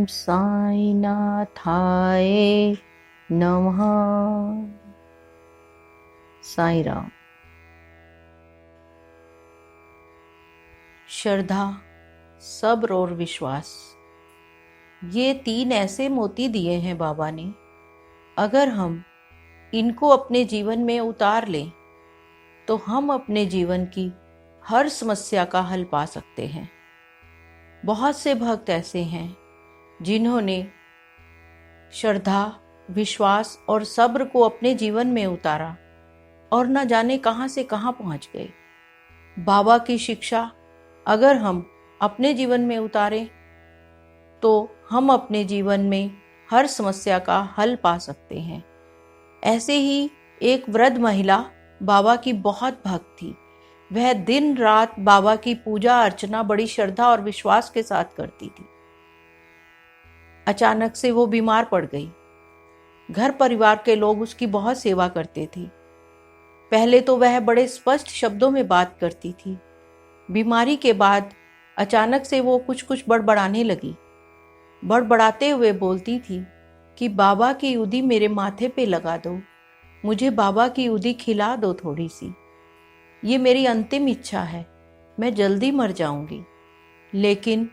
ओम साईनाथाय नमः। साईं राम। श्रद्धा, सब्र और विश्वास, ये 3 ऐसे मोती दिए हैं बाबा ने। अगर हम इनको अपने जीवन में उतार लें तो हम अपने जीवन की हर समस्या का हल पा सकते हैं। बहुत से भक्त ऐसे हैं जिन्होंने श्रद्धा, विश्वास और सब्र को अपने जीवन में उतारा और न जाने कहां से कहां पहुंच गए। बाबा की शिक्षा अगर हम अपने जीवन में उतारें तो हम अपने जीवन में हर समस्या का हल पा सकते हैं। ऐसे ही एक वृद्ध महिला बाबा की बहुत भक्त थी। वह दिन रात बाबा की पूजा अर्चना बड़ी श्रद्धा और विश्वास के साथ करती थी। अचानक से वो बीमार पड़ गई। घर परिवार के लोग उसकी बहुत सेवा करते थे। पहले तो वह बड़े स्पष्ट शब्दों में बात करती थी। बीमारी के बाद अचानक से वो कुछ कुछ बड़बड़ाने लगी। बड़बड़ाते हुए बोलती थी कि बाबा की उदी मेरे माथे पे लगा दो, मुझे बाबा की उदी खिला दो थोड़ी सी, ये मेरी अंतिम इच्छा है, मैं जल्दी मर जाऊंगी। लेकिन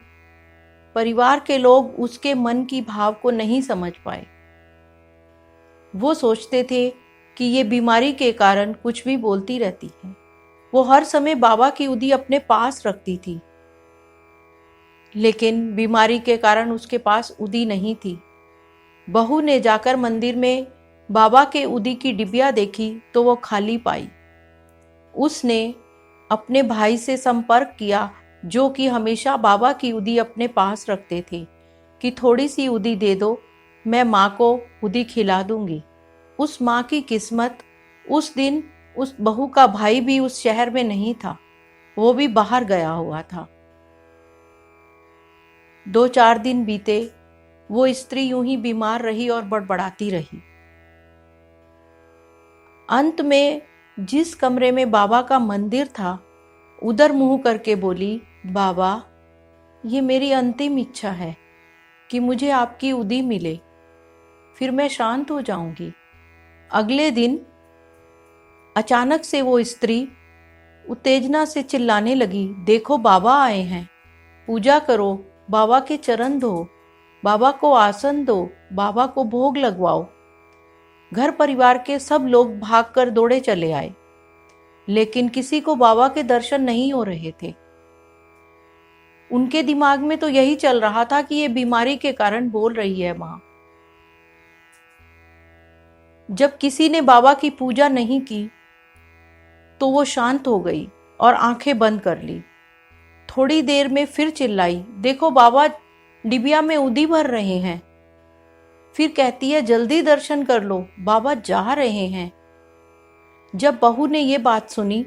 परिवार के लोग उसके मन की भाव को नहीं समझ पाए। वो सोचते थे कि ये बीमारी के कारण कुछ भी बोलती रहती है। वो हर समय बाबा की उदी अपने पास रखती थी, लेकिन बीमारी के कारण उसके पास उदी नहीं थी। बहू ने जाकर मंदिर में बाबा के उदी की डिबिया देखी तो वो खाली पाई। उसने अपने भाई से संपर्क किया जो कि हमेशा बाबा की उदी अपने पास रखते थे कि थोड़ी सी उदी दे दो, मैं माँ को उदी खिला दूंगी। उस माँ की किस्मत, उस दिन उस बहू का भाई भी उस शहर में नहीं था, वो भी बाहर गया हुआ था। 2-4 दिन बीते, वो स्त्री यूं ही बीमार रही और बड़बड़ाती रही। अंत में जिस कमरे में बाबा का मंदिर था उधर मुंह करके बोली, बाबा ये मेरी अंतिम इच्छा है कि मुझे आपकी उदी मिले, फिर मैं शांत हो जाऊंगी। अगले दिन अचानक से वो स्त्री उत्तेजना से चिल्लाने लगी, देखो बाबा आए हैं, पूजा करो, बाबा के चरण धो, बाबा को आसन दो, बाबा को भोग लगवाओ। घर परिवार के सब लोग भागकर दौड़े चले आए, लेकिन किसी को बाबा के दर्शन नहीं हो रहे थे। उनके दिमाग में तो यही चल रहा था कि ये बीमारी के कारण बोल रही है मां। जब किसी ने बाबा की पूजा नहीं की तो वो शांत हो गई और आंखें बंद कर ली। थोड़ी देर में फिर चिल्लाई, देखो बाबा डिबिया में उदी भर रहे हैं। फिर कहती है, जल्दी दर्शन कर लो, बाबा जा रहे हैं। जब बहू ने ये बात सुनी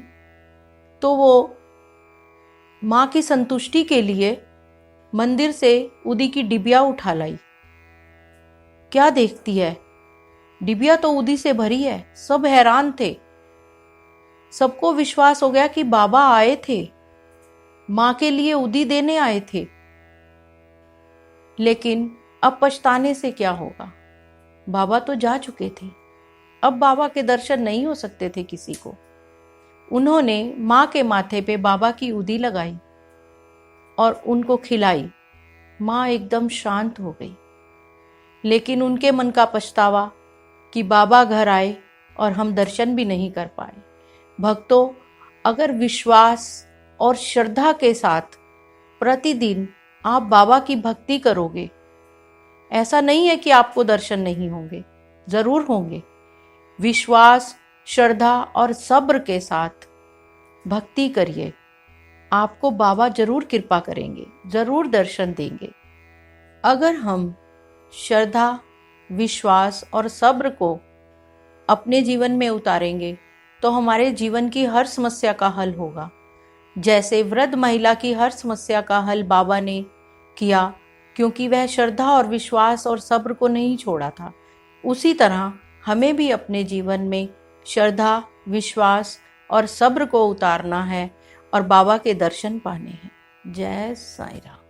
तो वो माँ की संतुष्टि के लिए मंदिर से उदी की डिबिया उठा लाई। क्या देखती है, डिबिया तो उदी से भरी है। सब हैरान थे। सबको विश्वास हो गया कि बाबा आए थे, माँ के लिए उदी देने आए थे। लेकिन अब पछताने से क्या होगा, बाबा तो जा चुके थे। अब बाबा के दर्शन नहीं हो सकते थे किसी को। उन्होंने माँ के माथे पे बाबा की उदी लगाई और उनको खिलाई। माँ एकदम शांत हो गई। लेकिन उनके मन का पछतावा कि बाबा घर आए और हम दर्शन भी नहीं कर पाए। भक्तों, अगर विश्वास और श्रद्धा के साथ प्रतिदिन आप बाबा की भक्ति करोगे, ऐसा नहीं है कि आपको दर्शन नहीं होंगे, जरूर होंगे। विश्वास, श्रद्धा और सब्र के साथ भक्ति करिए, आपको बाबा जरूर कृपा करेंगे, जरूर दर्शन देंगे। अगर हम श्रद्धा, विश्वास और सब्र को अपने जीवन में उतारेंगे तो हमारे जीवन की हर समस्या का हल होगा। जैसे वृद्ध महिला की हर समस्या का हल बाबा ने किया, क्योंकि वह श्रद्धा और विश्वास और सब्र को नहीं छोड़ा था। उसी तरह हमें भी अपने जीवन में श्रद्धा, विश्वास और सब्र को उतारना है और बाबा के दर्शन पाने हैं। जय साईं राम।